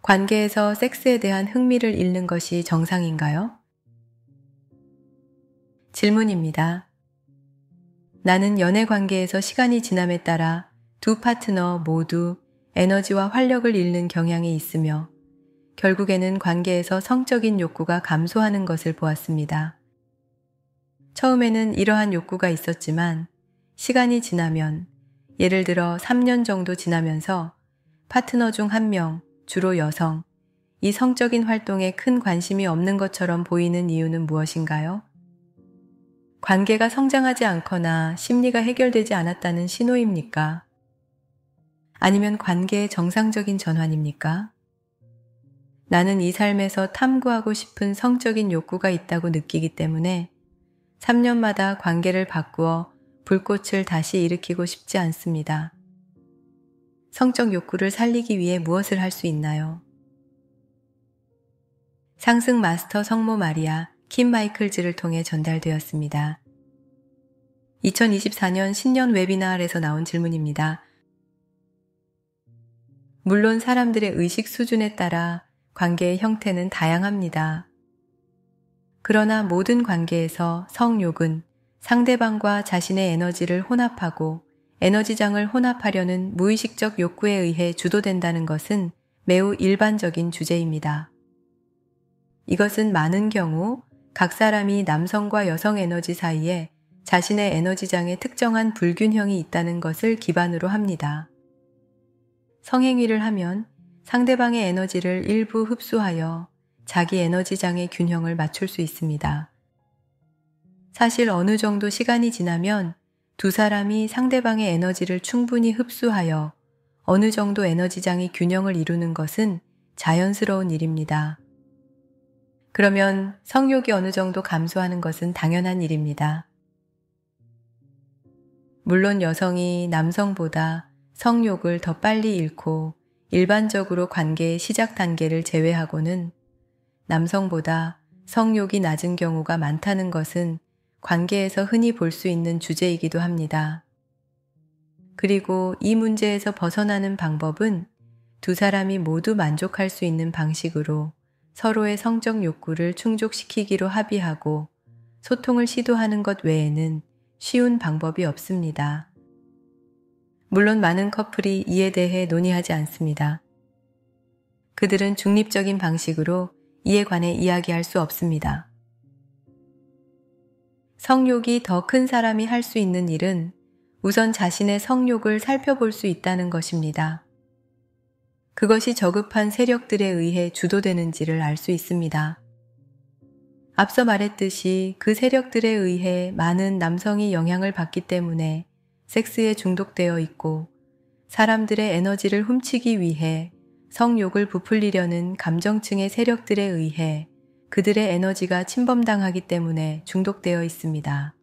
관계에서 섹스에 대한 흥미를 잃는 것이 정상인가요? 질문입니다. 나는 연애 관계에서 시간이 지남에 따라 두 파트너 모두 에너지와 활력을 잃는 경향이 있으며 결국에는 관계에서 성적인 욕구가 감소하는 것을 보았습니다. 처음에는 이러한 욕구가 있었지만 시간이 지나면, 예를 들어 3년 정도 지나면서 파트너 중 한 명, 주로 여성, 이 성적인 활동에 큰 관심이 없는 것처럼 보이는 이유는 무엇인가요? 관계가 성장하지 않거나 심리가 해결되지 않았다는 신호입니까? 아니면 관계의 정상적인 전환입니까? 나는 이 삶에서 탐구하고 싶은 성적인 욕구가 있다고 느끼기 때문에 3년마다 관계를 바꾸어 불꽃을 다시 일으키고 싶지 않습니다. 성적 욕구를 살리기 위해 무엇을 할 수 있나요? 상승 마스터 성모 마리아 킴 마이클즈를 통해 전달되었습니다. 2024년 신년 웨비나르에서 나온 질문입니다. 물론 사람들의 의식 수준에 따라 관계의 형태는 다양합니다. 그러나 모든 관계에서 성욕은 상대방과 자신의 에너지를 혼합하고 에너지장을 혼합하려는 무의식적 욕구에 의해 주도된다는 것은 매우 일반적인 주제입니다. 이것은 많은 경우 각 사람이 남성과 여성 에너지 사이에 자신의 에너지장에 특정한 불균형이 있다는 것을 기반으로 합니다. 성행위를 하면 상대방의 에너지를 일부 흡수하여 자기 에너지장의 균형을 맞출 수 있습니다. 사실 어느 정도 시간이 지나면 두 사람이 상대방의 에너지를 충분히 흡수하여 어느 정도 에너지장이 균형을 이루는 것은 자연스러운 일입니다. 그러면 성욕이 어느 정도 감소하는 것은 당연한 일입니다. 물론 여성이 남성보다 성욕을 더 빨리 잃고 일반적으로 관계의 시작 단계를 제외하고는 남성보다 성욕이 낮은 경우가 많다는 것은 관계에서 흔히 볼 수 있는 주제이기도 합니다. 그리고 이 문제에서 벗어나는 방법은 두 사람이 모두 만족할 수 있는 방식으로 서로의 성적 욕구를 충족시키기로 합의하고 소통을 시도하는 것 외에는 쉬운 방법이 없습니다. 물론 많은 커플이 이에 대해 논의하지 않습니다. 그들은 중립적인 방식으로 이에 관해 이야기할 수 없습니다. 성욕이 더 큰 사람이 할 수 있는 일은 우선 자신의 성욕을 살펴볼 수 있다는 것입니다. 그것이 저급한 세력들에 의해 주도되는지를 알 수 있습니다. 앞서 말했듯이 그 세력들에 의해 많은 남성이 영향을 받기 때문에 섹스에 중독되어 있고 사람들의 에너지를 훔치기 위해 성욕을 부풀리려는 감정층의 세력들에 의해 그들의 에너지가 침범당하기 때문에 중독되어 있습니다.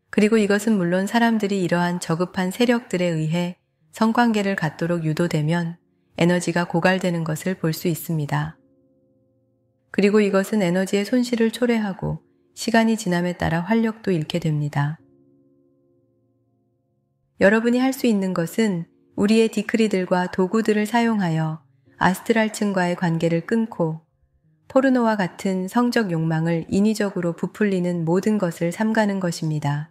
그리고 이것은 물론 사람들이 이러한 저급한 세력들에 의해 성관계를 갖도록 유도되면 에너지가 고갈되는 것을 볼 수 있습니다. 그리고 이것은 에너지의 손실을 초래하고 시간이 지남에 따라 활력도 잃게 됩니다. 여러분이 할 수 있는 것은 우리의 디크리들과 도구들을 사용하여 아스트랄층과의 관계를 끊고 포르노와 같은 성적 욕망을 인위적으로 부풀리는 모든 것을 삼가는 것입니다.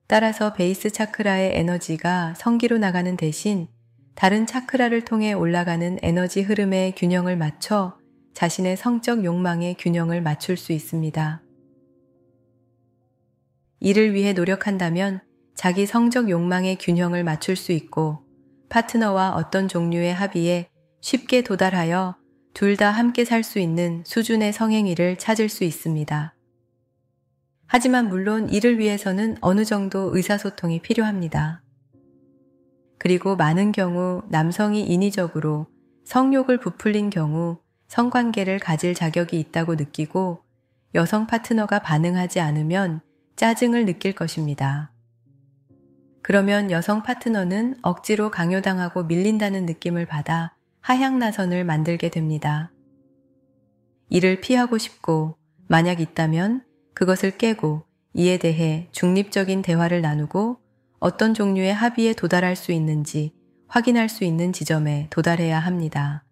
따라서 베이스 차크라의 에너지가 성기로 나가는 대신 다른 차크라를 통해 올라가는 에너지 흐름의 균형을 맞춰 자신의 성적 욕망의 균형을 맞출 수 있습니다. 이를 위해 노력한다면 자기 성적 욕망의 균형을 맞출 수 있고 파트너와 어떤 종류의 합의에 쉽게 도달하여 둘 다 함께 살 수 있는 수준의 성행위를 찾을 수 있습니다. 하지만 물론 이를 위해서는 어느 정도 의사소통이 필요합니다. 그리고 많은 경우 남성이 인위적으로 성욕을 부풀린 경우 성관계를 가질 자격이 있다고 느끼고 여성 파트너가 반응하지 않으면 짜증을 느낄 것입니다. 그러면 여성 파트너는 억지로 강요당하고 밀린다는 느낌을 받아 하향나선을 만들게 됩니다. 이를 피하고 싶고 만약 있다면 그것을 깨고 이에 대해 중립적인 대화를 나누고 어떤 종류의 합의에 도달할 수 있는지 확인할 수 있는 지점에 도달해야 합니다.